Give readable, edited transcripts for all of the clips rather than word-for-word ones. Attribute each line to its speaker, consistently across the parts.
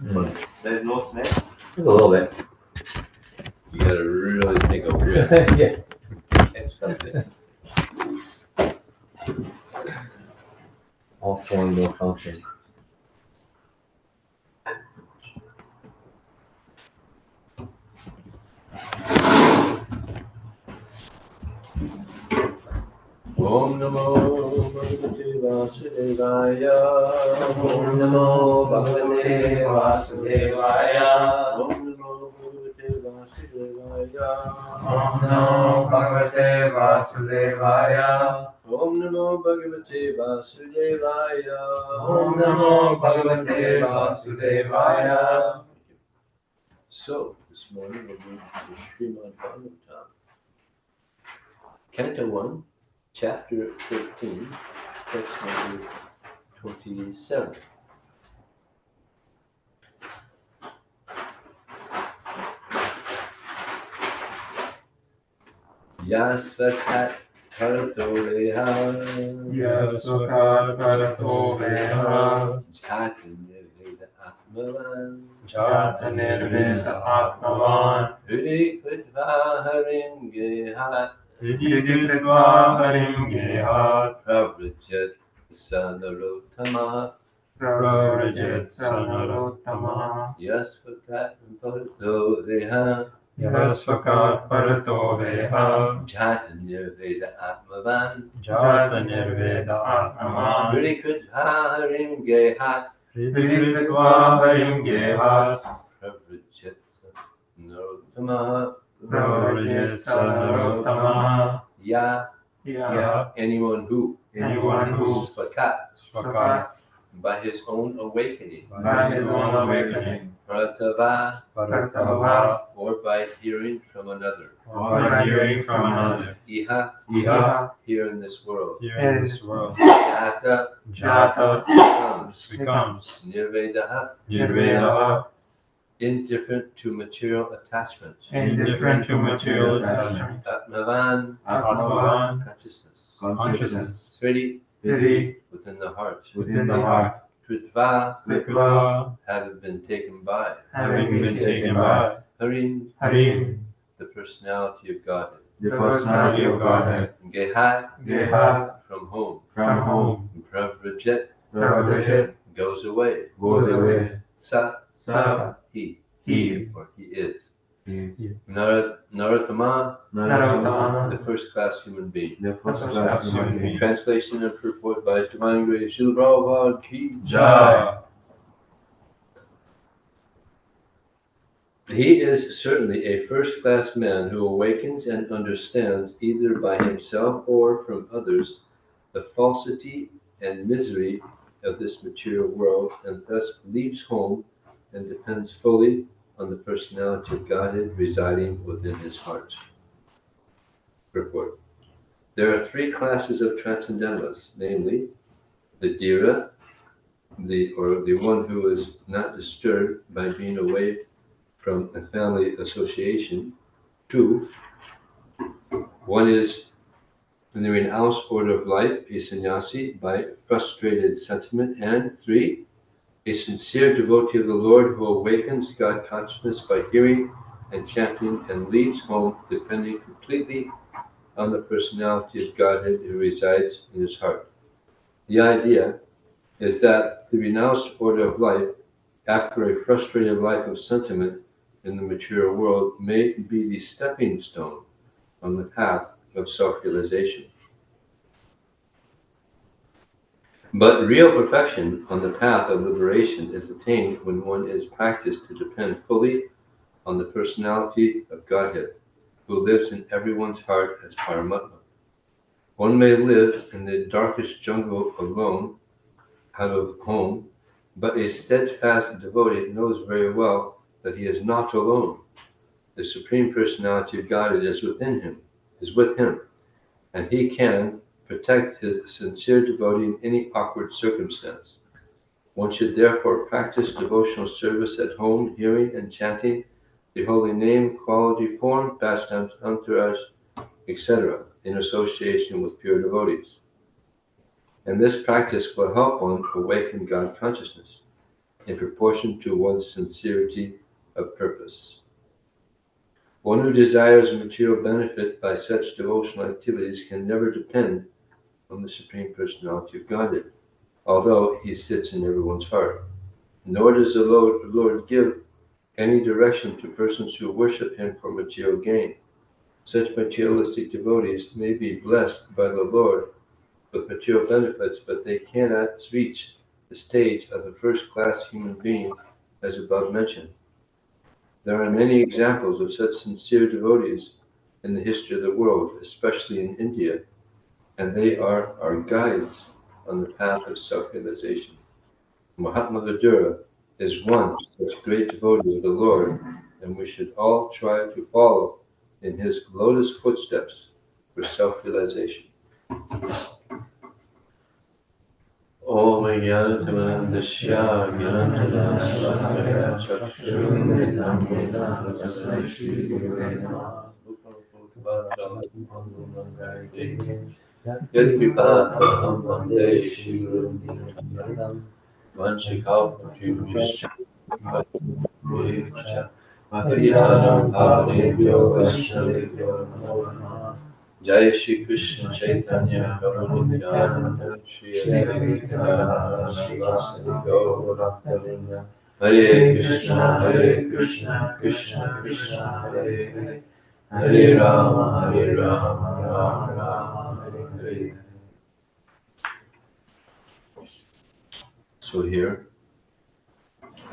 Speaker 1: There's no smell?
Speaker 2: Just a little bit.
Speaker 3: You gotta really take a rip.
Speaker 2: Yeah.
Speaker 3: Catch something.
Speaker 2: All four will function.
Speaker 3: Om Namo Bhagavate Vasudevaya.
Speaker 2: Om Namo Bhagavate Vasudevaya.
Speaker 3: Om Namo Bhagavate Vasudevaya.
Speaker 2: Om Namo Bhagavate Vasudevaya.
Speaker 3: Om Namo Bhagavate Vasudevaya.
Speaker 2: Om Namo Bhagavate Vasudevaya.
Speaker 3: So, this morning we're going to the Srimad Bhagavatam, Canto 1, Chapter 13, text number 27. Yasvakat Karato Veha
Speaker 2: Yasvakat Karato Veha.
Speaker 3: Jata Nirveda Atmavan
Speaker 2: Jata Nirveda Atmavan.
Speaker 3: Hri Kritva Harim Gehat
Speaker 2: Vididitva Harim Gehat.
Speaker 3: Pravrajat Sanarotama
Speaker 2: Pravrajat Sanarottama.
Speaker 3: Yasvakat Karato Veha
Speaker 2: Yasvakat Parato Veha.
Speaker 3: Jata Nirveda Atmavan
Speaker 2: Jata Nirveda Atmavan.
Speaker 3: Hri Kritva Harim Gehat
Speaker 2: Vididitva Harim Gehat.
Speaker 3: Pravrajat Sanarotama
Speaker 2: Pravrajat Sanarottama.
Speaker 3: Ya,
Speaker 2: Ya.
Speaker 3: anyone who
Speaker 2: Anyone who
Speaker 3: Svakat,
Speaker 2: Svakat
Speaker 3: by his own awakening,
Speaker 2: by his own awakening.
Speaker 3: Pratava,
Speaker 2: Paratava.
Speaker 3: or by hearing from another,
Speaker 2: Or by hearing from another.
Speaker 3: Iha,
Speaker 2: Iha.
Speaker 3: here in this world,
Speaker 2: Here in this world.
Speaker 3: Jata,
Speaker 2: Jata
Speaker 3: becomes, Nirvedaha,
Speaker 2: Nirveda.
Speaker 3: indifferent to material attachment,
Speaker 2: Indifferent to material attachment.
Speaker 3: Atmavan,
Speaker 2: Atmavan.
Speaker 3: consciousness, Hri,
Speaker 2: Piti.
Speaker 3: within the heart,
Speaker 2: Within the heart.
Speaker 3: Kritva,
Speaker 2: Kritva.
Speaker 3: having been taken by,
Speaker 2: Having been taken by.
Speaker 3: Harim,
Speaker 2: Harim.
Speaker 3: the personality of Godhead,
Speaker 2: The personality of Godhead.
Speaker 3: Gehat,
Speaker 2: Gehat.
Speaker 3: from whom,
Speaker 2: From whom.
Speaker 3: Pravrajat,
Speaker 2: Pravrajat.
Speaker 3: goes away,
Speaker 2: Goes away.
Speaker 3: Sa,
Speaker 2: Sa.
Speaker 3: he,
Speaker 2: He.
Speaker 3: or he is,
Speaker 2: Is.
Speaker 3: Narottama,
Speaker 2: Narottama.
Speaker 3: the first class human being.
Speaker 2: The first class human being.
Speaker 3: Translation and purport by His Divine Grace Srila Prabhupada Ki
Speaker 2: Jai.
Speaker 3: He is certainly a first-class man who awakens and understands either by himself or from others the falsity and misery of this material world, and thus leaves home and depends fully on the personality of Godhead residing within his heart. Purport. There are three classes of transcendentalists, namely the Dhira, the one who is not disturbed by being away from a family association. 2, one is in the renounced order of life, a sannyasi by frustrated sentiment. And 3, a sincere devotee of the Lord who awakens God consciousness by hearing and chanting and leaves home depending completely on the personality of Godhead who resides in his heart. The idea is that the renounced order of life, after a frustrated life of sentiment in the material world, may be the stepping stone on the path of self-realization. But real perfection on the path of liberation is attained when one is practiced to depend fully on the personality of Godhead, who lives in everyone's heart as Paramatma. One may live in the darkest jungle alone, out of home, but a steadfast devotee knows very well that he is not alone. The Supreme Personality of Godhead is with him, and he can protect his sincere devotee in any awkward circumstance. One should therefore practice devotional service at home, hearing and chanting the holy name, quality, form, pastimes, entourage, etc., in association with pure devotees. And this practice will help one awaken God consciousness. in proportion to one's sincerity of purpose. One who desires material benefit by such devotional activities can never depend on the Supreme Personality of Godhead, although he sits in everyone's heart. Nor does the Lord give any direction to persons who worship him for material gain. Such materialistic devotees may be blessed by the Lord with material benefits, but they cannot reach the stage of a first-class human being as above mentioned. There are many examples of such sincere devotees in the history of the world, especially in India, and they are our guides on the path of self-realization. Mahatma Vidura is one such great devotee of the Lord, and we should all try to follow in his lotus footsteps for self-realization. Om Jnanatamandasya Jnananasya Chakshurumritam Yadkripātamaham Vande Shri Gurum Vanchikalpatarubhyaścha Patitanam Pavanebhyo Vaishnavebhyo Namo Namah. Jaya Shri Krishna Chaitanya Prabhu Nityananda Shri Advaita Gadadhara Srivastava Gaura Bhaktavinda. Hare Krishna Krishna Krishna Hare Hare, Hare Rama Rama Rama Hare Hare. So here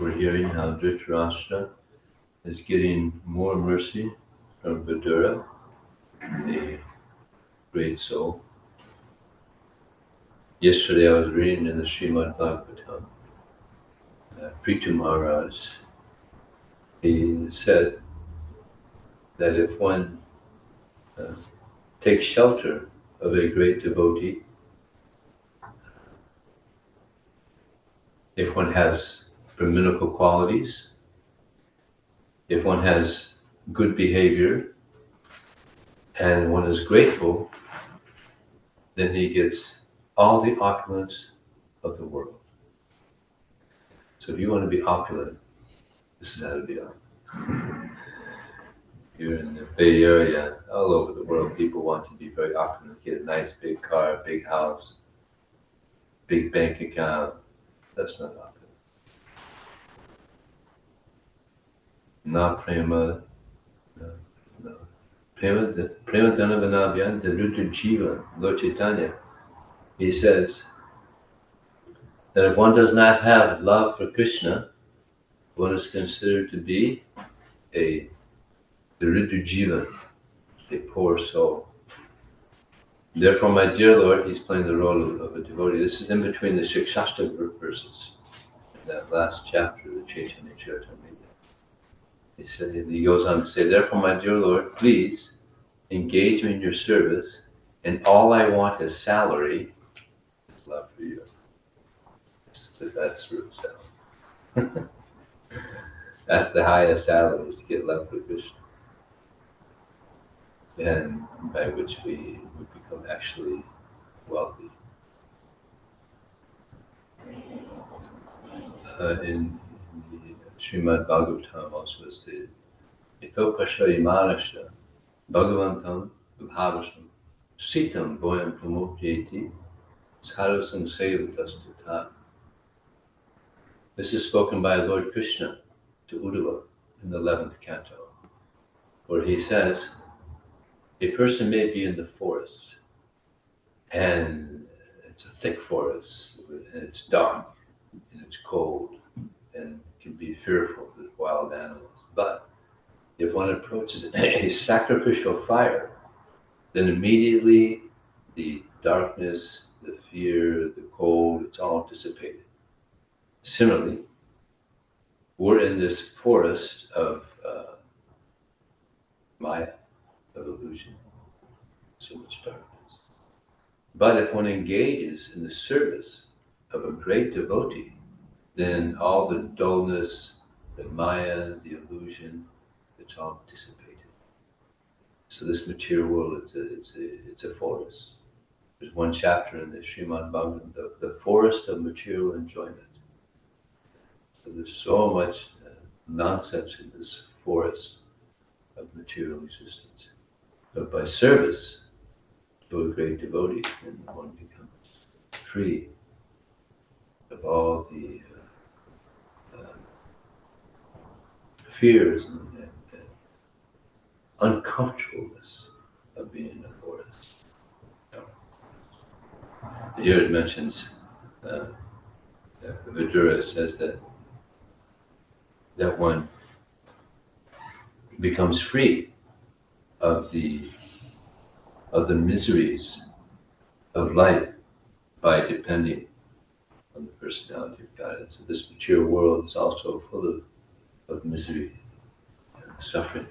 Speaker 3: we're hearing how Dhritarashtra is getting more mercy from Vidura, a great soul. Yesterday I was reading in the Srimad Bhagavatam, Prithu Maharaj, he said that if one takes shelter of a great devotee, if one has Brahminical qualities, if one has good behavior, and one is grateful, then he gets all the opulence of the world. So if you want to be opulent, this is how to be opulent. You're in the Bay Area, all over the world, people want to be very opulent, get a nice big car, big house, big bank account. That's not opulent. Na prema, no. Prema Dhanavanabhyan Dharuta Jiva, Lord Chaitanya. He says that if one does not have love for Krishna, one is considered to be a Dharuta Jiva, a poor soul. Therefore, my dear Lord, he's playing the role of a devotee. This is in between the Shikshashta verses, in that last chapter of the Chaitanya Charitamrita. He goes on to say, therefore, my dear Lord, please engage me in your service, and all I want as salary is love for you. That's true salary. That's the highest salary, is to get love for Krishna. And by which we would become actually wealthy. In the Srimad Bhagavatam also is stated, Ito Pasha Imanasha Bhagavantam Bhavasam Sitam Boyam Pramukhyeti Sarasam Sevatastutam. This is spoken by Lord Krishna to Uddhava in the 11th canto, where he says, a person may be in the forest, and it's a thick forest, and it's dark, and it's cold, and can be fearful of the wild animals. But if one approaches a sacrificial fire, then immediately the darkness, the fear, the cold, it's all dissipated. Similarly, we're in this forest of Maya, of illusion, so much darkness. But if one engages in the service of a great devotee, then all the dullness, the Maya, the illusion, it's all dissipated. So this material world, it's a forest. There's one chapter in the Srimad Bhagavatam, the forest of material enjoyment. So there's so much nonsense in this forest of material existence. But by service to a great devotee, then one becomes free of all the fears and uncomfortableness of being in a forest. Here it mentions, Vidura says that one becomes free of the miseries of life by depending on the personality of guidance. So this material world is also full of misery and suffering.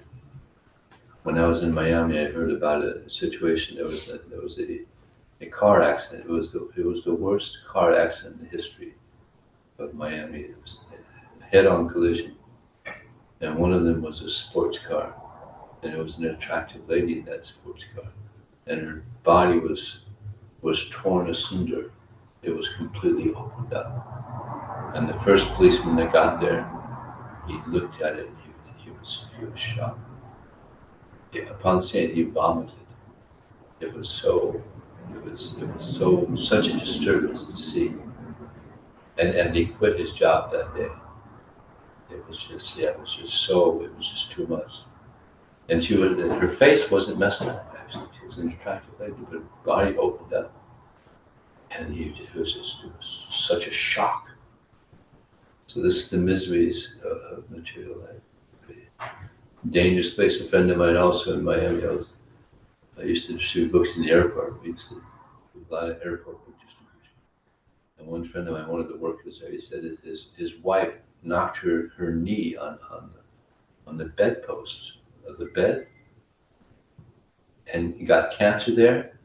Speaker 3: When I was in Miami, I heard about a situation. There was a car accident. It was the worst car accident in the history of Miami. It was a head-on collision, and one of them was a sports car, and it was an attractive lady in that sports car, and her body was torn asunder. It was completely opened up, and the first policeman that got there, he looked at it. He was shocked. Upon seeing it, he vomited. It was so such a disturbance to see. And he quit his job that day. It was just too much. And her face wasn't messed up, actually. She was an attractive lady, but her body opened up. And it was such a shock. So this is the miseries of material life. Dangerous place. A friend of mine also in Miami, I used to distribute books in the airport. We used to do a lot of airport book distribution. And one friend of mine, one of the workers there, he said that his wife knocked her knee on the bedpost of the bed, and got cancer there,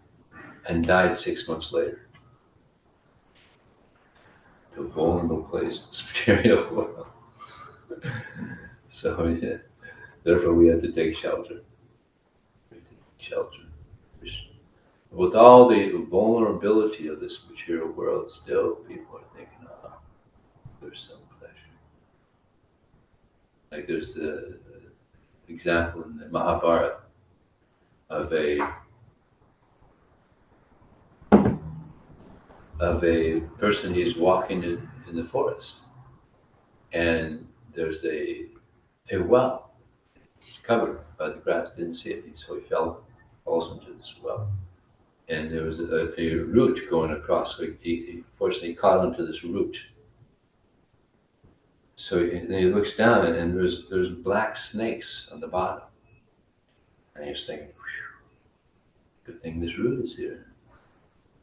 Speaker 3: and died 6 months later. The vulnerable place, this material world. So yeah, therefore we have to take shelter. With all the vulnerability of this material world, still people are thinking, oh, there's some pleasure. Like there's the example in the Mahabharata of a person who's walking in the forest, and there's a well. It's covered by the grass, didn't see it, so he falls into this well. And there was a root going across, so he fortunately caught onto this root. So he looks down, and there's black snakes on the bottom. And he's thinking, good thing this root is here.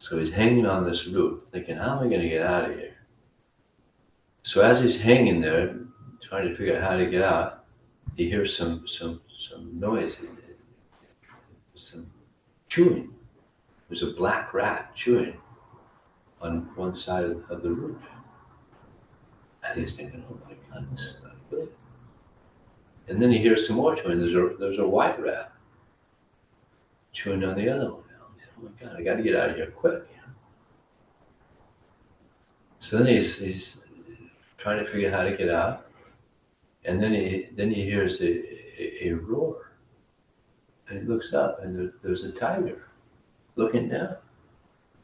Speaker 3: So he's hanging on this root, thinking, how am I going to get out of here? So as he's hanging there, trying to figure out how to get out, he hears some noise, some chewing. There's a black rat chewing on one side of the root. And he's thinking, oh my God, this is not good. And then he hears some more chewing. There's a white rat chewing on the other one. Oh my God, I got to get out of here quick. So then he's trying to figure out how to get out. And then he hears a roar. And he looks up, and there's a tiger looking down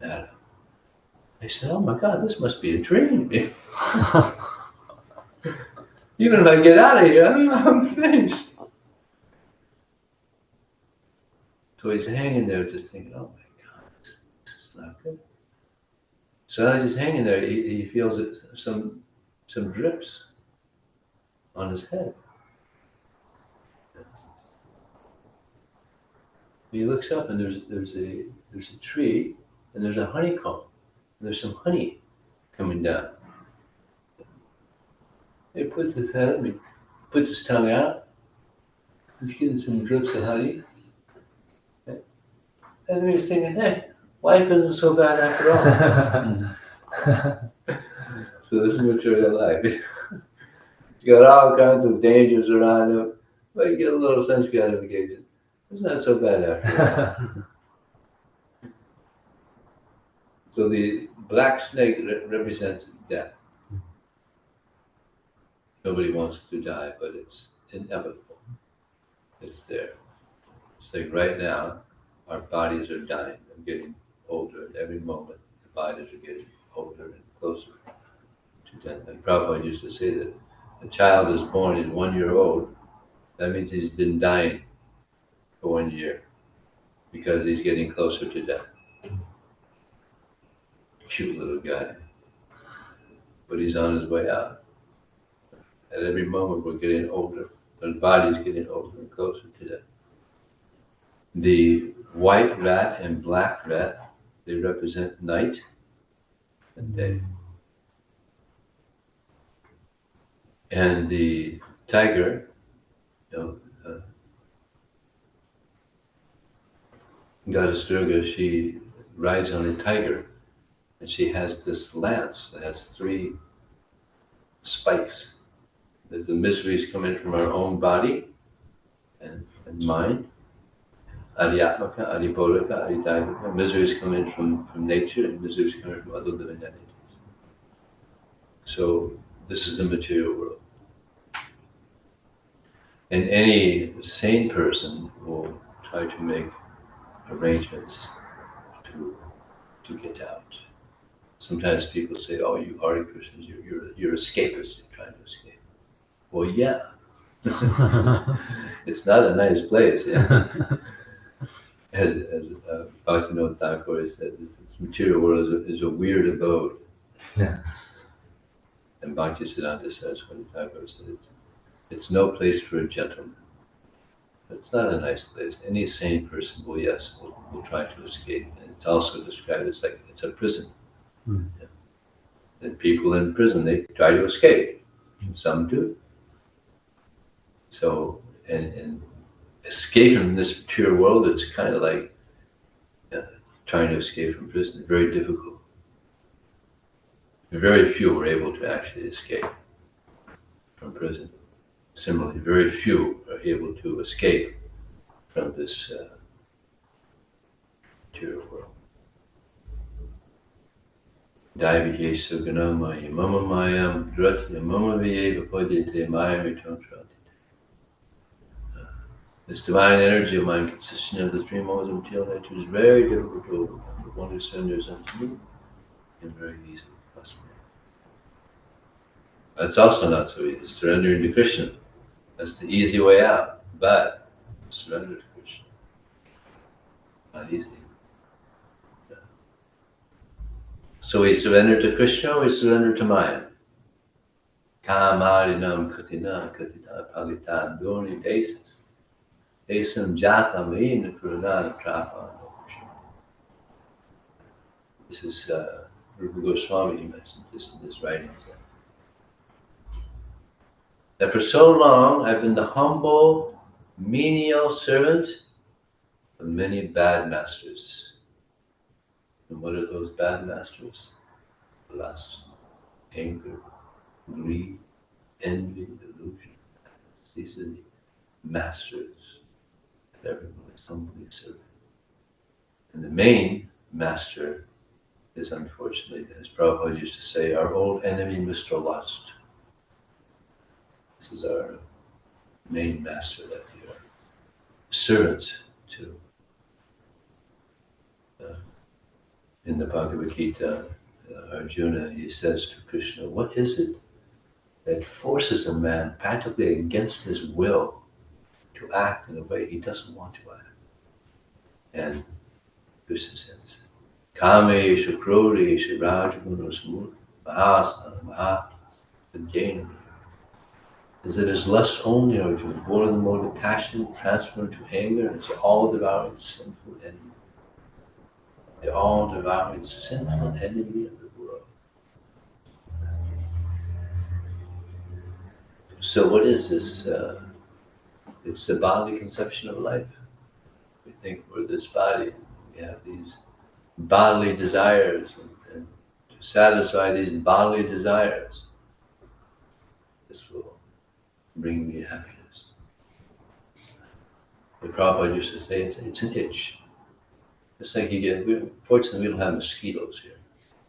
Speaker 3: at him. I said, oh my God, this must be a dream. Even if I get out of here, I'm finished. So he's hanging there just thinking, oh my God, this is not good. So as he's hanging there, he feels some drips on his head. He looks up, and there's a tree, and there's a honeycomb. And there's some honey coming down. He puts his head up, he puts his tongue out. He's getting some drips of honey. And then he's thinking, hey, life isn't so bad after all. So this is material life. You got all kinds of dangers around him, but you get a little sense gratification. It's not so bad after all. So the black snake represents death. Nobody wants to die, but it's inevitable. It's there. It's like right now, our bodies are dying and getting older. At every moment, the bodies are getting older and closer to death. And Prabhupada used to say that a child is born, he's 1 year old. That means he's been dying for 1 year because he's getting closer to death. Cute little guy. But he's on his way out. At every moment, we're getting older. The body's getting older and closer to death. The white rat and black rat, they represent night and day. And the tiger, Goddess Durga, she rides on a tiger, and she has this lance that has 3 spikes. The miseries come in from our own body and mind. Adhyatmaka, Adhibodhaka, Adhidayaka. Miseries come in from nature, and miseries come in from other living entities. So this is the material world. And any sane person will try to make arrangements to get out. Sometimes people say, "Oh, you Hare Krishnas, you're escapists. You're trying to escape." Well, yeah, it's not a nice place. Yeah, as Bhaktivinoda Thakur said, this material world is a weird abode.
Speaker 2: Yeah.
Speaker 3: And Bhaktisiddhanta Saraswati Thakur said, it's no place for a gentleman. It's not a nice place. Any sane person will try to escape. And it's also described as like it's a prison.
Speaker 2: Mm.
Speaker 3: Yeah. And people in prison, they try to escape. And some do. So, and escaping from this material world, it's kind of like trying to escape from prison. Very difficult. Very few are able to actually escape from prison. Similarly, very few are able to escape from this material world. Daiviye suganamaya mama mayam dratya mama viye vapodite mayam itantrati. This divine energy of mine, consisting of the 3 modes of material nature, is very difficult to overcome. But one who surrenders unto me can very easily prosper. That's also not so easy. Surrendering to Krishna, that's the easy way out. But surrender to Krishna, not easy. So we surrender to Krishna, we surrender to Maya. Kamarinam katina katita palitan doni desas. Desam jatam lina kurunana trapana. This is Rupa Goswami, he mentioned this in his writings. That for so long I've been the humble, menial servant of many bad masters. And what are those bad masters? Lust, anger, greed, envy, delusion. These are the masters that everyone is humbly serving. And the main master is, unfortunately, as Prabhupada used to say, our old enemy, Mr. Lust. This is our main master that we are servants to. In the Bhagavad Gita, Arjuna, he says to Krishna, what is it that forces a man practically against his will to act in a way he doesn't want to act? And Krishna says, Kamesha Krodesha Rajagunosmur Mahasana Mahasadyena. Is it his lust only, Arjuna, born of the mode of passion, transformed to anger, and it's all devouring sinful enemy? The all devouring sinful enemy of the world. So what is this? It's the bodily conception of life. We think we're this body. We have these bodily desires, and to satisfy these bodily desires, this will bring me happiness. The Prabhupada used to say it's an itch. It's like fortunately we don't have mosquitoes here.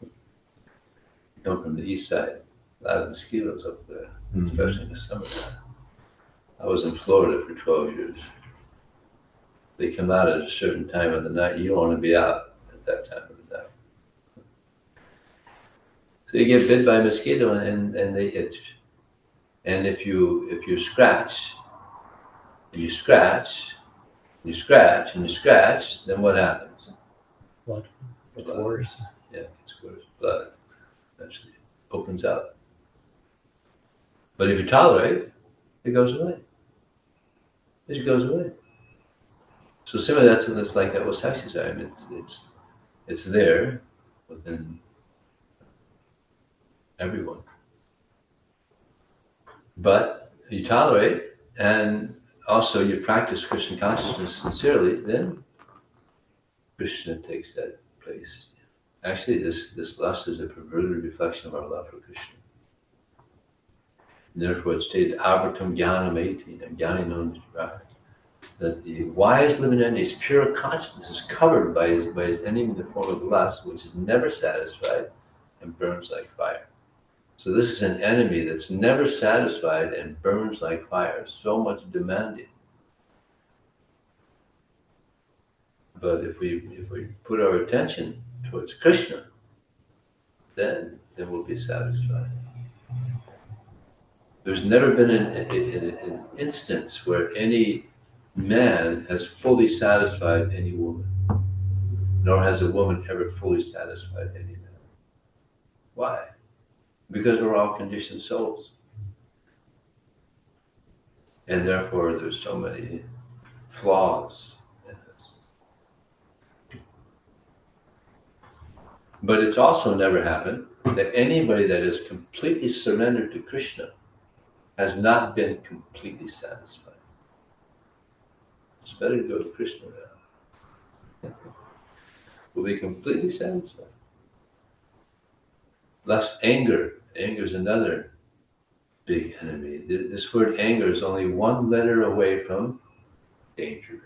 Speaker 3: We come from the east side. A lot of mosquitoes up there, especially in the summertime. I was in Florida for 12 years. They come out at a certain time of the night. You don't want to be out at that time of the night. So you get bit by a mosquito and they itch. And if you scratch, and you scratch, and you scratch, and you scratch, then what happens?
Speaker 1: Blood. It's
Speaker 3: Blood.
Speaker 1: worse.
Speaker 3: Yeah, it's worse. Blood eventually opens up. But if you tolerate, it goes away. It just goes away. So similarly, that's like that with sex desire. It's there within everyone. But you tolerate, and also you practice Krishna consciousness sincerely, then Krishna takes that place. Actually, this lust is a perverted reflection of our love for Krishna. And therefore, it states, Avartam Jnanam 18, Jnani known that the wise living entity's pure consciousness is covered by his enemy in the form of lust, which is never satisfied and burns like fire. So this is an enemy that's never satisfied and burns like fire, so much demanding. But if we put our attention towards Krishna, then we'll be satisfied. There's never been an instance where any man has fully satisfied any woman, nor has a woman ever fully satisfied any man. Why? Because we're all conditioned souls. And therefore there's so many flaws in us. But it's also never happened that anybody that is completely surrendered to Krishna has not been completely satisfied. It's better to go to Krishna now. We'll be completely satisfied. Less anger. Anger is another big enemy. This word anger is only one letter away from danger.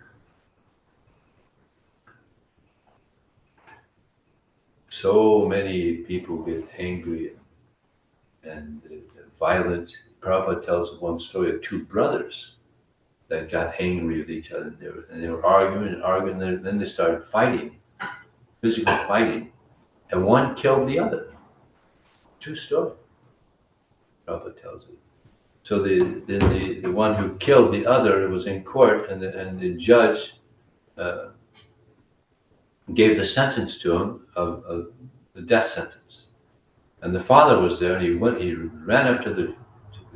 Speaker 3: So many people get angry and violent. Prabhupada tells one story of two brothers that got angry with each other. And they were arguing and arguing, and then they started fighting, physical fighting, and one killed the other. True story. Prabhupada tells it. So the one who killed the other was in court, and the judge gave the sentence to him of the death sentence. And the father was there, and he ran up to the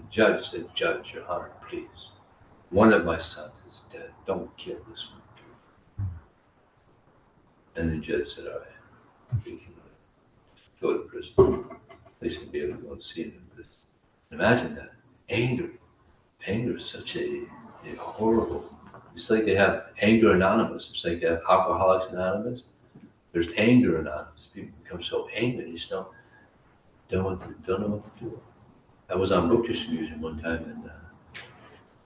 Speaker 3: judge and said, "Judge, Your Honor, please. One of my sons is dead. Don't kill this one too." And the judge said, "All right, you can go to prison. They should be able to go and see him in prison." Imagine that. Anger. Anger is such a horrible. It's like they have Anger Anonymous. It's like they have Alcoholics Anonymous. There's Anger Anonymous. People become so angry, they just don't know what to do. I was on book distribution one time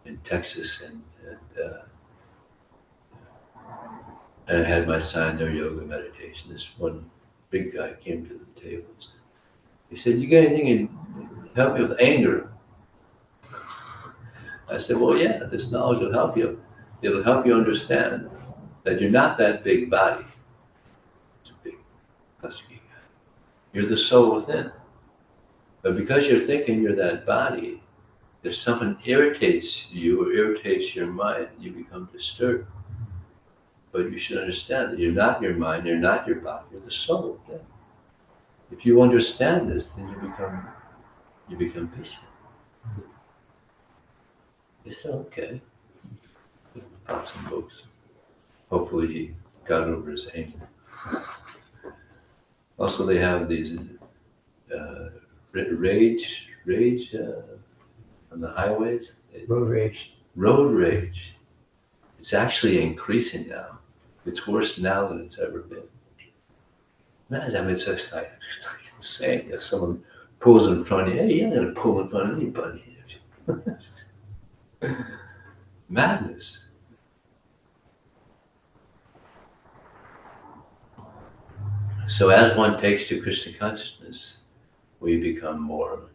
Speaker 3: in Texas, and I had my sign there, yoga meditation. This one big guy came to the table and said, he said, "You got anything to help you with anger?" I said, "Well, yeah, this knowledge will help you. It'll help you understand that you're not that big body. It's a big, husky guy. You're the soul within. But because you're thinking you're that body, if something irritates you or irritates your mind, you become disturbed. But you should understand that you're not your mind, you're not your body, you're the soul. Yeah. If you understand this, then you become peaceful." He said, "Okay." Bought some books. Hopefully he got over his anger. Also, they have these rage on the highways.
Speaker 1: Road rage.
Speaker 3: Road rage. It's actually increasing now. It's worse now than it's ever been. Imagine, I mean, it's like insane. If someone pulls in front of you, hey, you're not going to pull in front of anybody. Madness. So as one takes to Krishna consciousness, we become more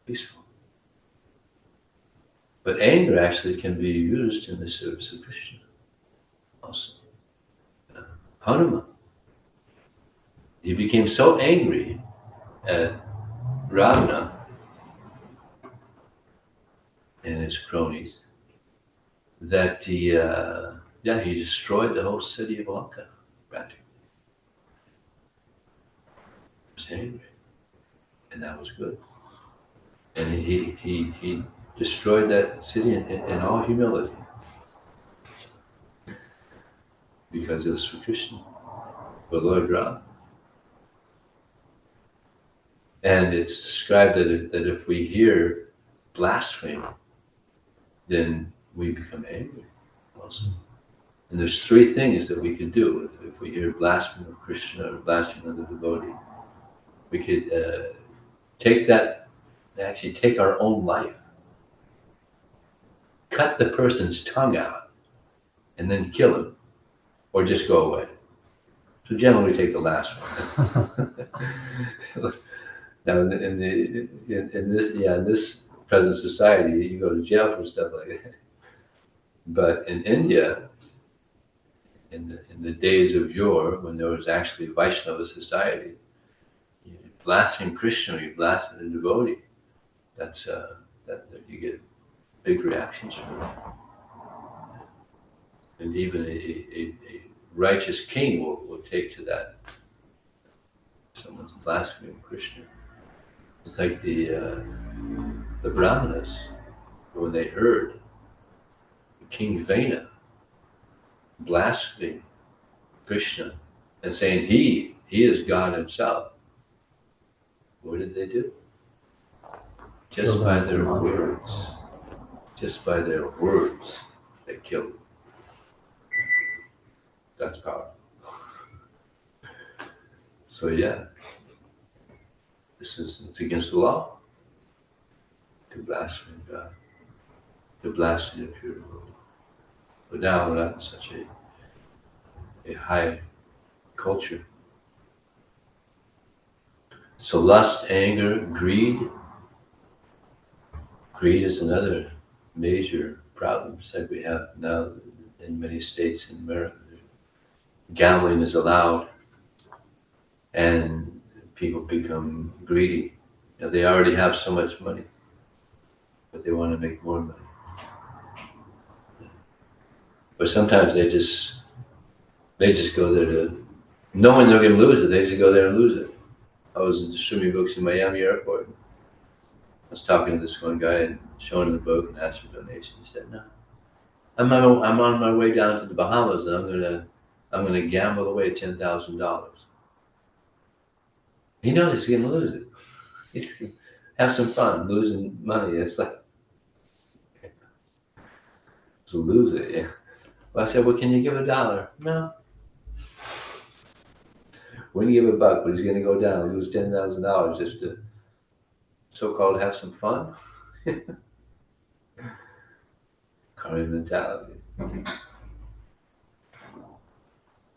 Speaker 3: peaceful. But anger actually can be used in the service of Krishna also. Hanuman, he became so angry at Ravana and his cronies that he destroyed the whole city of Lanka, practically. He was angry, and that was good. And he destroyed that city in all humility because it was for Krishna, for Lord Ram. And it's described that if we hear blasphemy, then we become angry also. And there's three things that we could do if we hear blasphemy of Krishna or blasphemy of the devotee. We could actually take our own life, cut the person's tongue out, and then kill him, or just go away. So generally, we take the last one. Now, in this present society, you go to jail for stuff like that. But in India, in the days of yore, when there was actually Vaishnava society, you blaspheme Krishna, you blaspheme the devotee. That you get big reactions from it. And even a righteous king will take to that. Someone's blaspheming Krishna. It's like the Brahmanas, when they heard King Vena blaspheming Krishna and saying he is God himself, what did they do? Just by their words, they killed him. That's powerful. So yeah, it's against the law to blaspheme God, to blaspheme the pure devotee. But now we're not in such a high culture. So lust, anger, greed. Greed is another major problem, just like we have now in many states in America. Gambling is allowed, and people become greedy. Now, they already have so much money, but they want to make more money. But sometimes they just go there to, knowing they're going to lose it, they just go there and lose it. I was distributing books in Miami airport. I was talking to this one guy and showing him the book and asked for a donation. He said, "No, I'm on my way down to the Bahamas, and I'm gonna gamble away $10,000. He knows he's gonna lose it. He's gonna have some fun losing money. It's like to lose it. Yeah. Well, I said, well, can you give $1? No. When you give $1, but he's gonna go down and lose $10,000 just to so-called have some fun. Carnal mentality.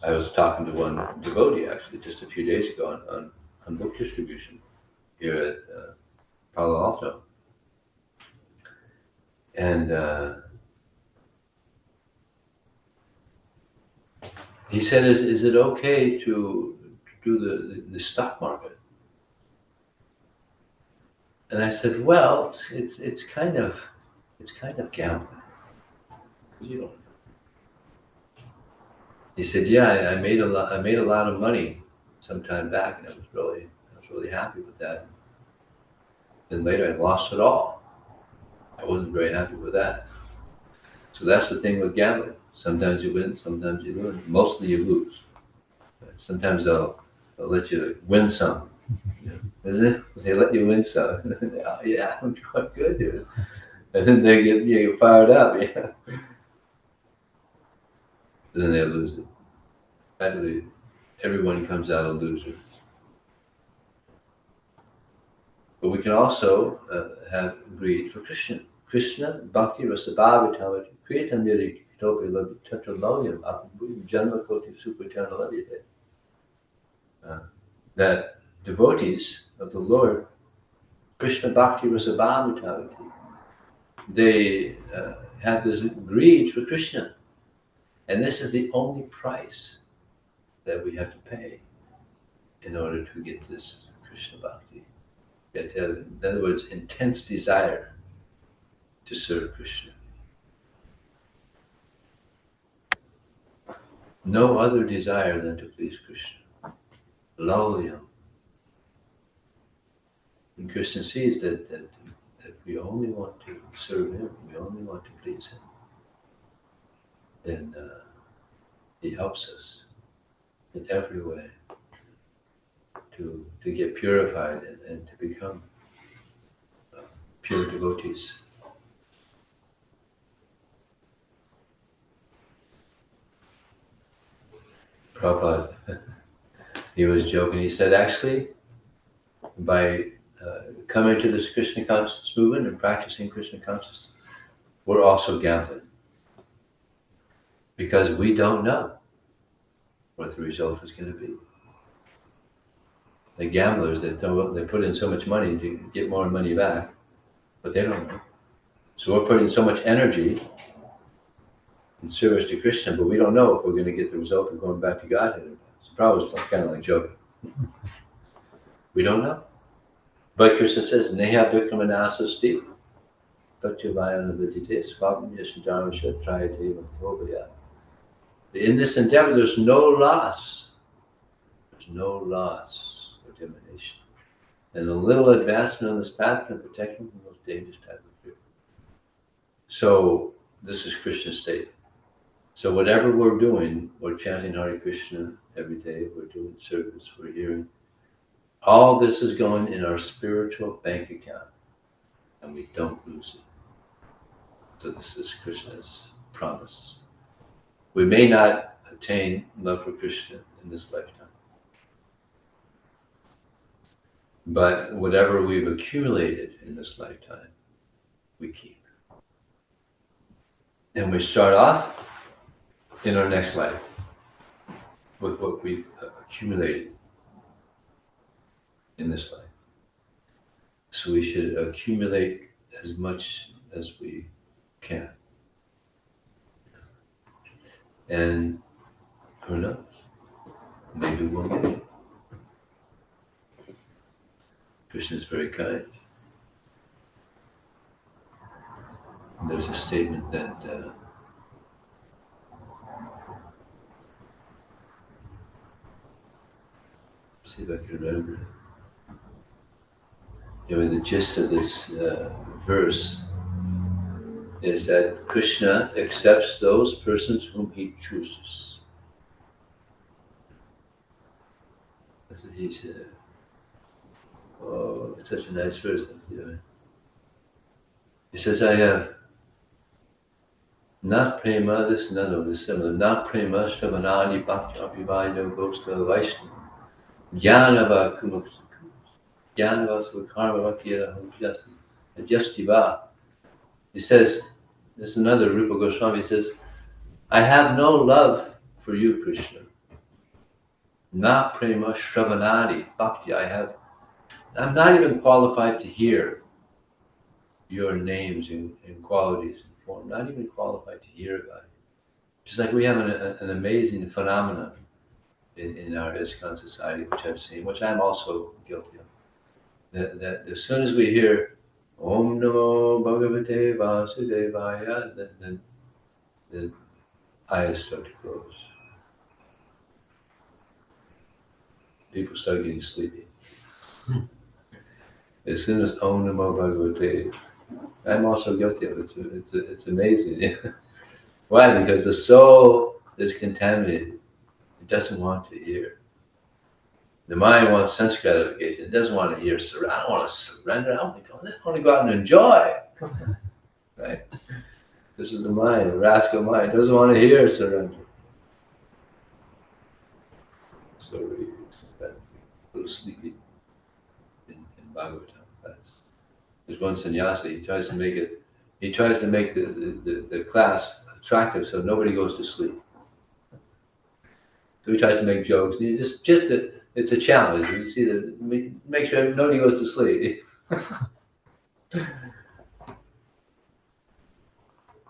Speaker 3: I was talking to one devotee actually just a few days ago on book distribution here at Palo Alto, and he said, "Is it okay to do the stock market?" And I said, "Well, it's kind of gambling. You know." He said, "Yeah, I made a lot of money some time back, and I was really happy with that. Then later, I lost it all. I wasn't very happy with that." So that's the thing with gambling. Sometimes you win, sometimes you lose. Mostly you lose. Sometimes they'll let you win some. Isn't it? They let you win some. Oh, yeah, I'm quite good, dude. And then you get fired up. Yeah. And then they lose it. Actually, everyone comes out a loser. But we can also have greed for Krishna. Krishna, Bhakti, Rasabhavitamati, Kriyatamiri, Kitopi, Tatraloyam, Janma Koti, Supaternaladi. That devotees of the Lord Krishna Bhakti Rasabhamitavati. They have this greed for Krishna. And this is the only price that we have to pay in order to get this Krishna Bhakti. You have to have, in other words, intense desire to serve Krishna. No other desire than to please Krishna. Lull him. And Krishna sees that we only want to serve him, we only want to please him, then he helps us in every way to get purified and to become pure devotees. Prabhupada, he was joking. He said, actually, by coming to this Krishna consciousness movement and practicing Krishna consciousness, we're also gambling. Because we don't know what the result is going to be. The gamblers, they put in so much money to get more money back, but they don't know. So we're putting so much energy in service to Krishna, but we don't know if we're going to get the result of going back to Godhead. It's probably kind of like joking. We don't know. But Krishna says, Neha Vikramanasasti Patyavayanavidite Swabham Yashadharma Shatrayate Vabhobhaya. In this endeavor, there's no loss. There's no loss or diminution. And a little advancement on this path can protect them from those dangerous type of fear. So this is Krishna's state. So whatever we're doing, we're chanting Hare Krishna every day, we're doing service, we're hearing. All this is going in our spiritual bank account, and we don't lose it. So this is Krishna's promise. We may not attain love for Krishna in this lifetime, but whatever we've accumulated in this lifetime, we keep. And we start off in our next life with what we've accumulated in this life. So we should accumulate as much as we can. And who knows? Maybe we'll get it. Krishna is very kind. And there's a statement that see if I can remember it. The gist of this verse is that Krishna accepts those persons whom he chooses. That's what he said. Oh, it's such a nice verse. He says, I have not prema, this is another one, this similar, not prema, shravanani, bhakti, abhivaya, ghosta, vaishnava, jnanava, kumuksa, jnanava, svakarma, vakira, justiva. He says, this is another Rupa Goswami, he says, I have no love for you, Krishna. Na prema shravanadi bhakti. I'm not even qualified to hear your names and qualities and form. Not even qualified to hear about it. Just like we have an amazing phenomenon in our ISKCON society, which I've seen, which I'm also guilty of. That as soon as we hear Om Namo Bhagavate Vasudevaya, then the eyes start to close. People start getting sleepy. As soon as Om Namo Bhagavate, I'm also guilty of it too. It's amazing. Why? Because the soul is contaminated. It doesn't want to hear. The mind wants sense gratification. It doesn't want to hear surrender. I don't want to surrender. I want to go out and enjoy. Right? This is the mind, the rascal mind. It doesn't want to hear surrender. So we got a little sleepy in Bhagavatam class. There's one sannyasi, he tries to make the class attractive so nobody goes to sleep. So he tries to make jokes. And it's a challenge. You see that, make sure nobody goes to sleep.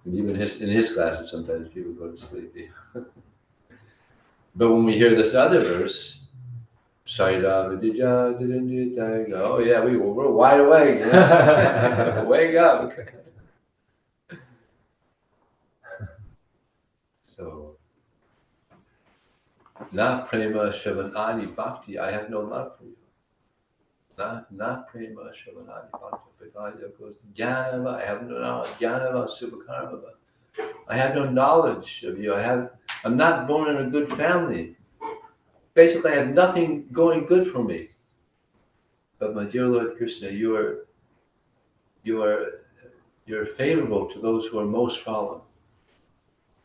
Speaker 3: And even in his classes, sometimes people go to sleep. But when we hear this other verse, oh yeah, we're wide awake. You know? Wake up. So, na prema shavanani bhakti, I have no love for you. Na prema shavanani bhakti. Because goes jnanava, I have no knowledge. Jnanava subhakarmava. I have no knowledge of you. I'm not born in a good family. Basically, I have nothing going good for me. But my dear Lord Krishna, you're favorable to those who are most fallen.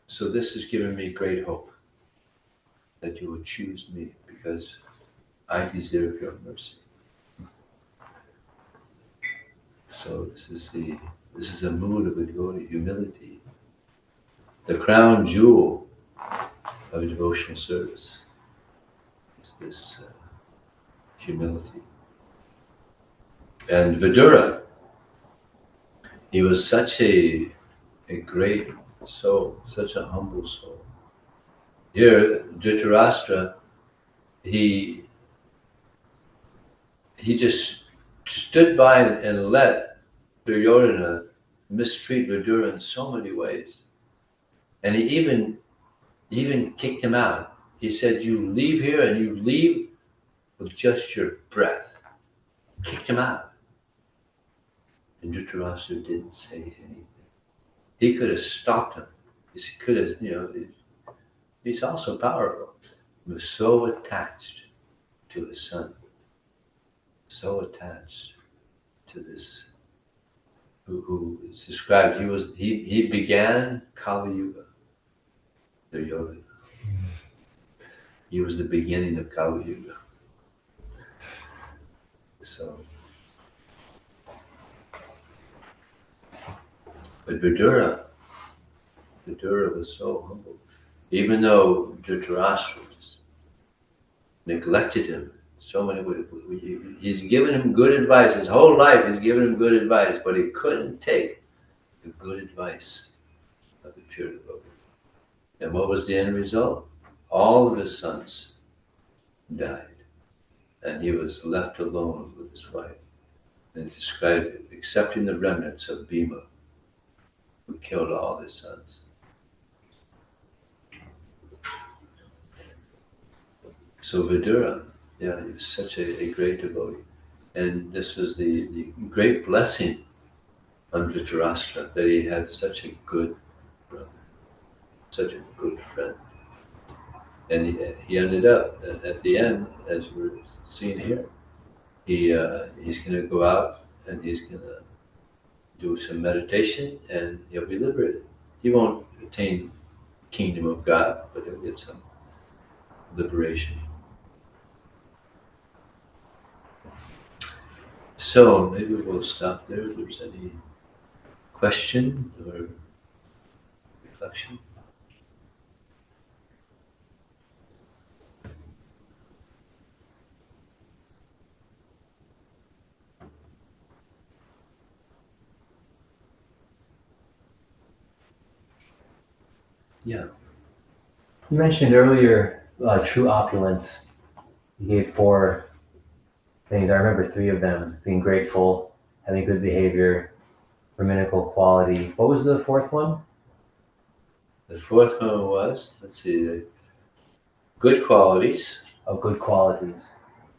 Speaker 3: So this has given me great hope that you would choose me because I deserve your mercy. So this is a mood of a devotee, humility. The crown jewel of devotional service is this humility. And Vidura, he was such a great soul, such a humble soul. Here, Dhritarashtra, he just stood by and let Duryodhana mistreat Vidura in so many ways. And he even kicked him out. He said, you leave here and you leave with just your breath. Kicked him out. And Dhritarashtra didn't say anything. He could have stopped him. He could have, he's also powerful. He was so attached to his son. So attached to this, who is described, he began Kali Yuga, the yoga. He was the beginning of Kali Yuga. So, but Vidura was so humble. Even though Dhritarashtra neglected him so many ways, he's given him good advice. His whole life he's given him good advice, but he couldn't take the good advice of the pure devotee. And what was the end result? All of his sons died. And he was left alone with his wife. And it's described, excepting the remnants of Bhima, who killed all his sons. So Vidura, he was such a great devotee. And this was the great blessing on Dhritarashtra, that he had such a good brother, such a good friend. And he ended up, at the end, as we're seeing here, he's going to go out and he's going to do some meditation and he'll be liberated. He won't attain the kingdom of God, but he'll get some liberation. So maybe we'll stop there if there's any question or reflection. Yeah.
Speaker 1: You mentioned earlier true opulence. You gave 4 things. I remember 3 of them: being grateful, having good behavior, brahminical quality. What was the 4th one?
Speaker 3: The 4th one was, let's see, good qualities.
Speaker 1: Oh, good qualities.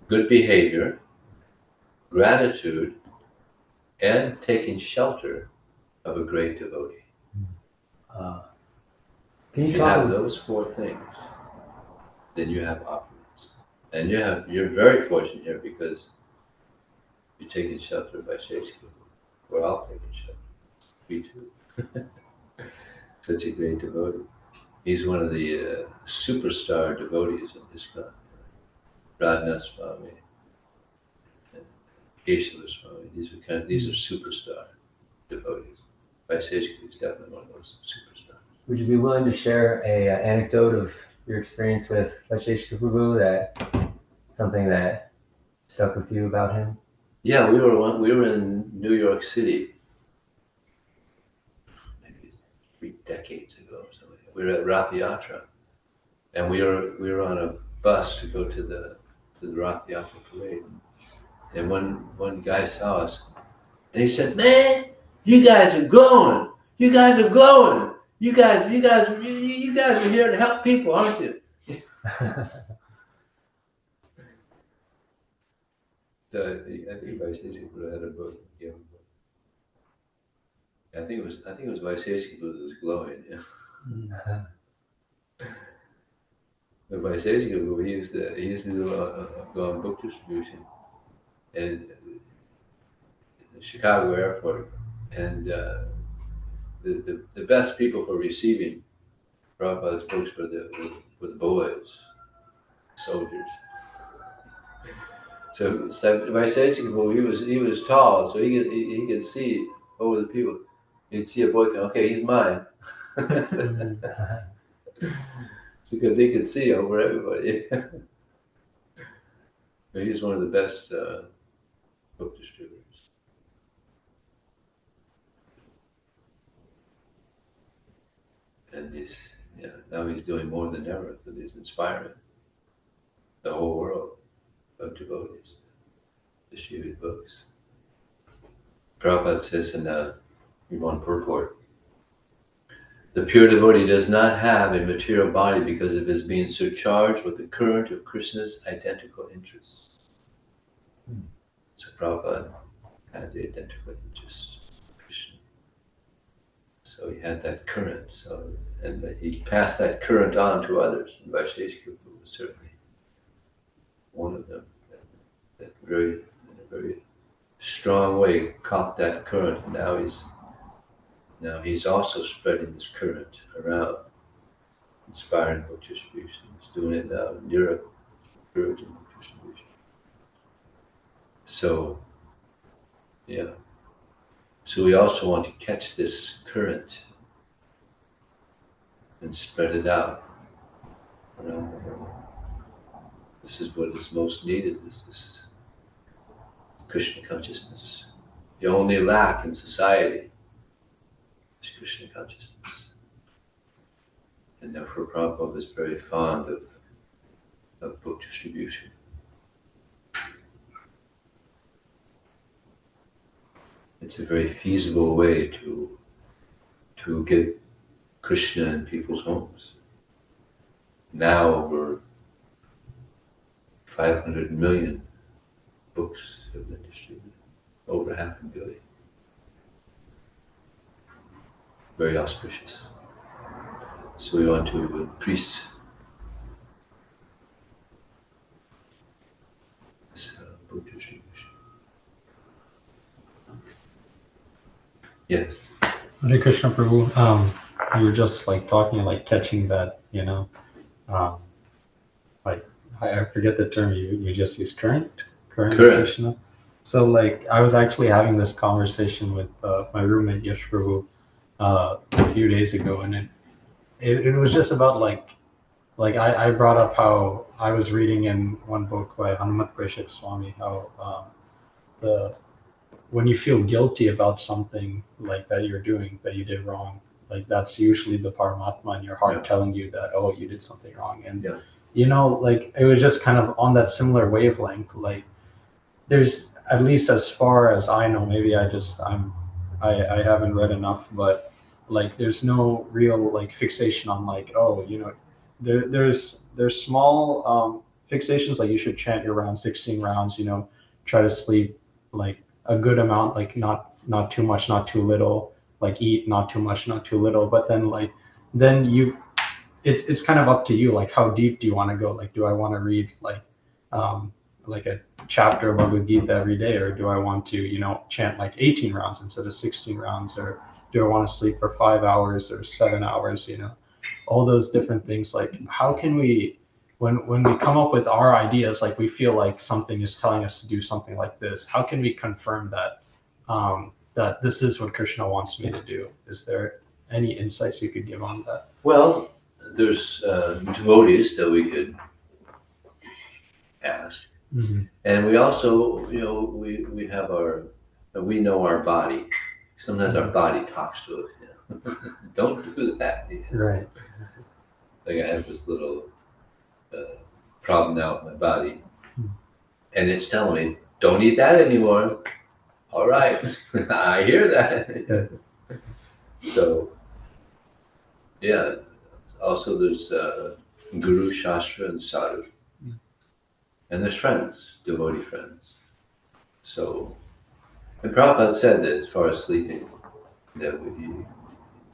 Speaker 3: Good behavior, gratitude, and taking shelter of a great devotee.
Speaker 1: Can you
Speaker 3: If you
Speaker 1: talk
Speaker 3: have those 4 things, then you have opulence. And you're very fortunate here because you're taking shelter by Shakespeare. We're all taking shelter. Me too. Such a great devotee. He's one of the superstar devotees in this country. Radha Swami and Keshava Swami. These are superstar devotees. Vaisheshika is definitely one of those superstars.
Speaker 1: Would you be willing to share a anecdote of your experience with Vijaya Prabhu, something that stuck with you about him?
Speaker 3: Yeah, we were in New York City, maybe 3 decades ago or something. We were at Rath Yatra, and we were on a bus to go to the Rath Yatra parade. And one guy saw us, and he said, "Man, you guys are glowing. You guys are glowing. You guys are here to help people, aren't you?" So I think Vaisheshika Buddha had a book. Yeah. I think it was Vaisheshika Buddha that was glowing. Yeah. But Vaisheshika Buddha, he used to go on book distribution and the Chicago airport, and the best people for receiving Prabhupada's books were the boys, soldiers. So Vaisheshika Buddha, he was tall, so he could see over the people. He'd see a boy, okay, he's mine. Because he could see over everybody. But he's one of the best book distributors. And now he's doing more than ever because he's inspiring the whole world of devotees to distribute books. Prabhupada says in one purport, the pure devotee does not have a material body because of his being surcharged with the current of Krishna's identical interests. So Prabhupada had the identical interests of Krishna. So he had that current, and he passed that current on to others. And Vaisheshika was certainly one of them that in a very strong way caught that current. And now he's also spreading this current around, inspiring book distribution. He's doing it now in Europe, encouraging book distribution. So, yeah. So we also want to catch this current and spread it out around the world. This is what is most needed. This is Krishna consciousness. The only lack in society is Krishna consciousness. And therefore Prabhupada is very fond of book distribution. It's a very feasible way to get Krishna in people's homes. Now over 500 million books have been distributed, over 500 million. Very auspicious. So we want to increase this book distribution. Yes.
Speaker 4: Hare Krishna Prabhu, you were just like talking, like catching that, like I forget the term you just used, current. Krishna. So like I was actually having this conversation with my roommate Yash Prabhu a few days ago, and it was just about like I brought up how I was reading in one book by Hanumat Prashik Swami how when you feel guilty about something like that you're doing, that you did wrong, like that's usually the Paramatma in your heart telling you that, oh, you did something wrong. And, like it was just kind of on that similar wavelength. Like there's, at least as far as I know, maybe I haven't read enough, but like there's no real like fixation on like, oh, there's small fixations, like you should chant your round 16 rounds, try to sleep like a good amount, like not too much, not too little, like eat not too much, not too little. But then it's kind of up to you, like how deep do you want to go? Like, do I want to read like a chapter of Bhagavad Gita every day, or do I want to chant like 18 rounds instead of 16 rounds, or do I want to sleep for 5 hours or 7 hours? All those different things. Like how can we, when we come up with our ideas, like we feel like something is telling us to do something like this, how can we confirm that that this is what Krishna wants me to do? Is there any insights you could give on that?
Speaker 3: Well, there's devotees that we could ask.
Speaker 4: Mhm.
Speaker 3: And we also, we have we know our body. Sometimes our body talks to us. Don't do that.
Speaker 4: Right.
Speaker 3: Like I have this little problem now with my body, and it's telling me, "Don't eat that anymore." All right, I hear that. So, yeah. Also, there's Guru, Shastra, and Sadhu, and there's friends, devotee friends. So, and Prabhupada said that as far as sleeping, that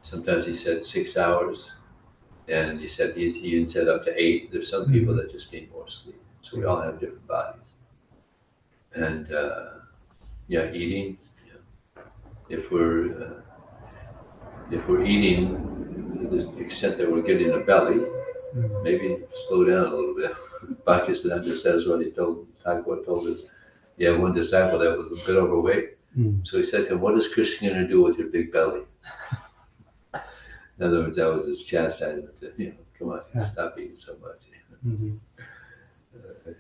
Speaker 3: sometimes he said 6 hours, and he said he even said up to 8. There's some people that just need more sleep. So we all have different bodies. And eating. If we're eating to the extent that we're getting a belly, maybe slow down a little bit. Bhaktisiddhanta says what he told Thakur told us. He had one disciple that was a bit overweight. So he said to him, "What is Krishna going to do with your big belly?" In other words, that was his chastisement. Come on, stop eating so much.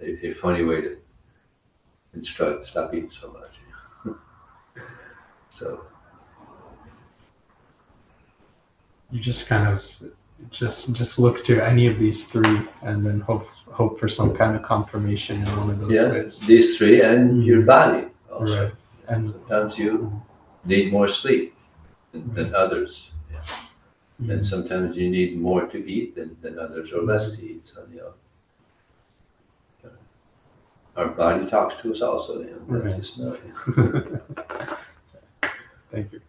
Speaker 3: A funny way to instruct, stop eating so much. So
Speaker 4: You just kind of just look to any of these three and then hope for some kind of confirmation in one of those ways.
Speaker 3: These three and your body also.
Speaker 4: Right. And
Speaker 3: sometimes you need more sleep than others. And sometimes you need more to eat than others, or less to eat. So our body talks to us also. That's just not,
Speaker 4: Thank you.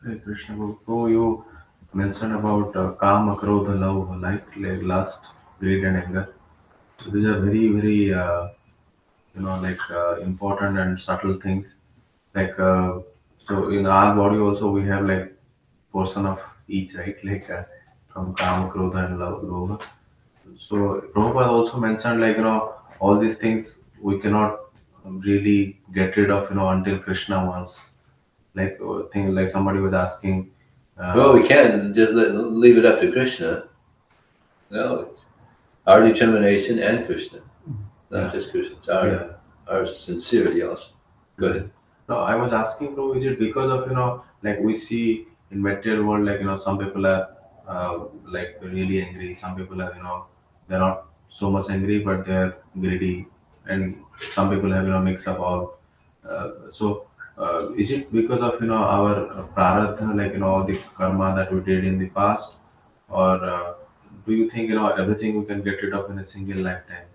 Speaker 2: Hey Krishna, Prabhu, you mentioned about Kama, Krodha, love, like lust, greed, and anger. So these are very, very, important and subtle things. Like, so in our body also we have like portion of each, right? Like from Kama, Krodha, and love. So Prabhupada also mentioned like all these things we cannot really get rid of until Krishna wants. Like thing like somebody was asking.
Speaker 3: well, we can't just leave it up to Krishna. No, it's our determination and Krishna, not just Krishna. It's our sincerity also. Go ahead.
Speaker 2: No, I was asking, bro, is it because of like we see in material world, like some people are like really angry, some people are they're not so much angry, but they're greedy, and some people have mix up all. Is it because of our prarabdha, like all the karma that we did in the past, or do you think everything we can get rid of in a single lifetime?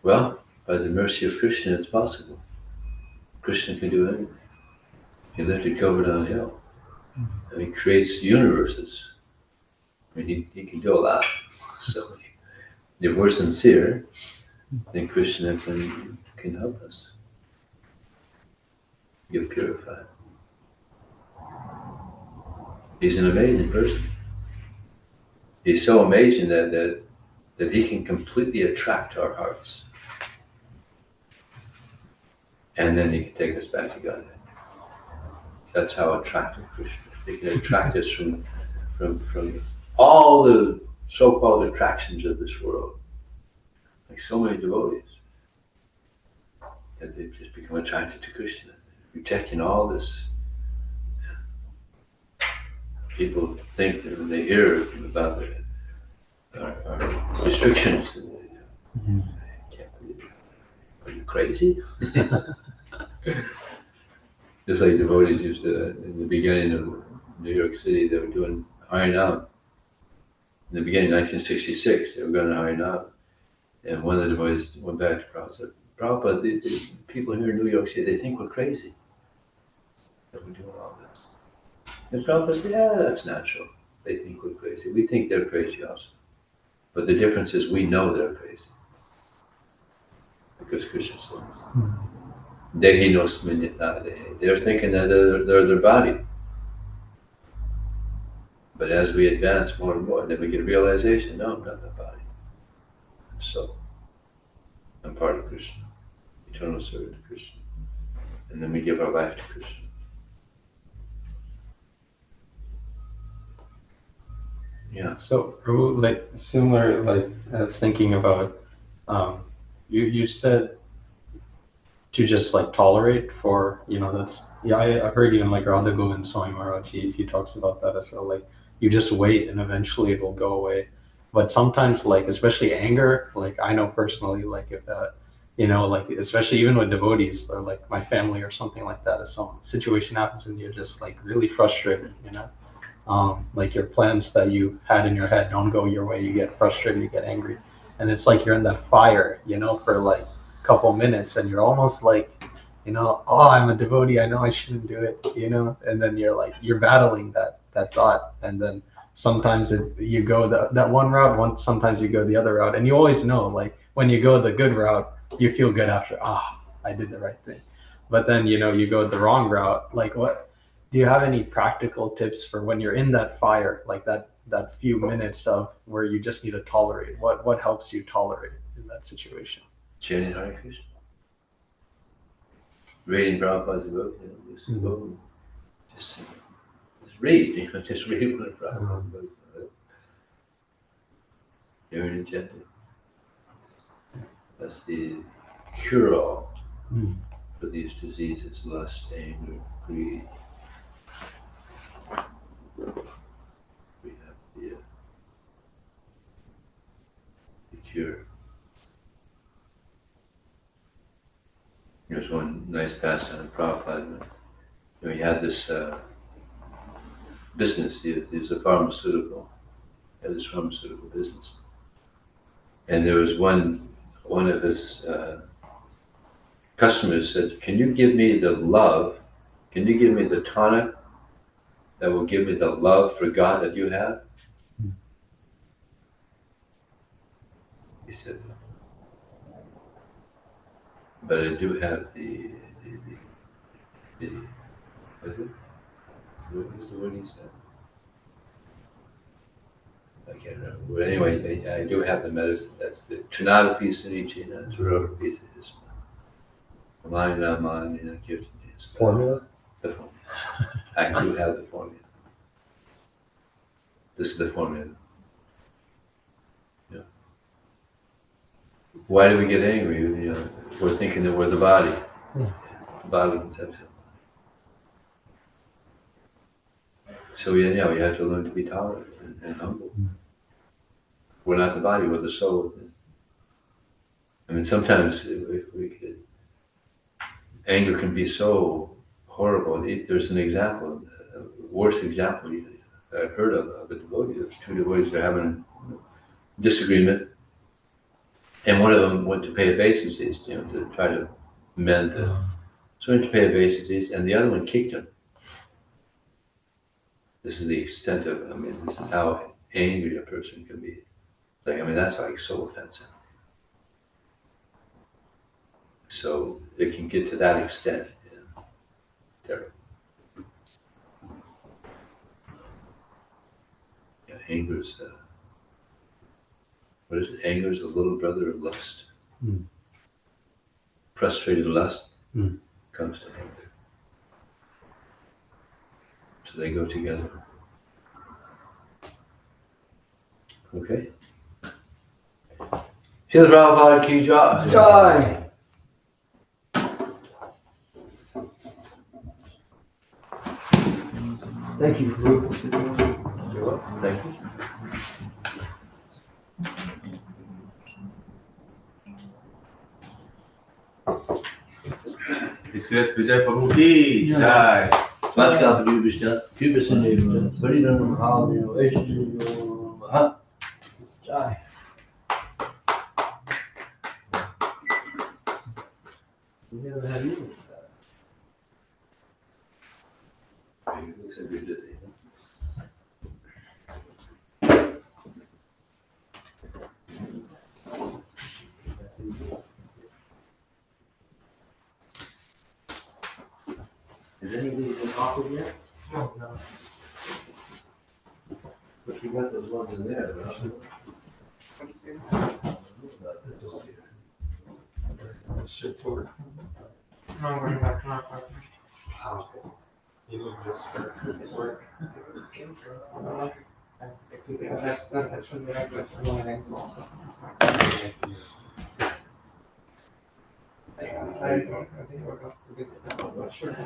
Speaker 3: Well, by the mercy of Krishna, it's possible. Krishna can do anything. He lifted Govardhan Hill. And he creates universes. I mean, he can do a lot. So if we're sincere, then Krishna can help us get purified. He's an amazing person. He's so amazing that he can completely attract our hearts. And then he can take us back to God. That's how attractive Krishna is. He can attract us from all the so-called attractions of this world. Like so many devotees. That they've just become attracted to Krishna, rejecting all this. People think that when they hear about our restrictions, I can't believe it. Are you crazy? Just like devotees used to, in the beginning of New York City, they were doing Harinam. In the beginning, 1966, they were going to Harinam. And one of the devotees went back to Prabhupada and said, "Prabhupada, the people here in New York City, they think we're crazy that we're doing all this." And Prabhupada said, "Yeah, that's natural. They think we're crazy. We think they're crazy also. But the difference is we know they're crazy. Because Krishna says, they're thinking that they're their body. But as we advance more and more, then we get realization, no, I'm not my body. I'm soul. I'm part of Krishna. Eternal servant to Krishna." And then we give our life to Krishna. Yeah.
Speaker 4: So, Prabhu, like similar, like I was thinking about, you said to just like tolerate for, that's, yeah, I've heard even like Radha Govind Swami Maharaj, he talks about that as well. Like you just wait and eventually it will go away. But sometimes, like especially anger, like I know personally, like if that, like especially even with devotees or like my family or something like that, if some situation happens and you're just like really frustrated, like your plans that you had in your head don't go your way, you get frustrated, you get angry, and it's like you're in that fire, for like a couple minutes, and you're almost like, oh, I'm a devotee, I know I shouldn't do it, and then you're battling that thought, and then sometimes you go that one route, sometimes you go the other route, and you always know, like when you go the good route, you feel good after, I did the right thing, but then you go the wrong route, like what do you have any practical tips for when you're in that fire, like that few minutes of where you just need to tolerate? What helps you tolerate in that situation?
Speaker 3: Chanting Hare Krishna. Reading Prabhupada's book, just go, just read, just read what Prabhupada's book. Hearing and chanting. That's the cure-all for these diseases: lust, anger, greed. We have the cure. There's one nice pastime in Prabhupada. He had this business. He was a pharmaceutical. He had this pharmaceutical business, and there was one of his customers said, "Can you give me the love? Can you give me the tonic that will give me the love for God that you have?" He said, "But I do have the what is it? What was the word he said? I can't remember. But anyway, I do have the medicine. That's the Trinata piece in each Trinata piece is
Speaker 1: Formula?
Speaker 3: The formula. I do have the formula. This is the formula. Yeah. Why do we get angry? We're thinking that we're the body. Body conception. So we have to learn to be tolerant and humble. We're not the body, we're the soul. I mean, sometimes anger can be so horrible. There's an example, worst example I've heard of a devotee. There's two devotees that are having a disagreement, and one of them went to pay obeisances, to try to mend it. So he went to pay obeisances, and the other one kicked him. This is the extent of, this is how angry a person can be. That's like so offensive. So it can get to that extent. Terrible. Yeah, anger's, what is it? Anger is the little brother of lust. Frustrated lust comes to anger. So they go together. Okay? Srila Prabhupada ki jai.
Speaker 1: Jai! Thank you, Prabhu.
Speaker 3: You're welcome. Thank you.
Speaker 2: His Grace Vijaya Prabhu ki jai.
Speaker 3: Maska Prabhu Vishna, Kubasan Vishna, Parinam Bhavya Vaishnu Maha.
Speaker 1: Jai. We never had you with that.
Speaker 3: Looks like you're busy. Has anybody been offered yet?
Speaker 4: No.
Speaker 3: But you got those ones in there, right?
Speaker 4: Shit tour. No, I'm going back to my apartment. You need just for work. I think we're going to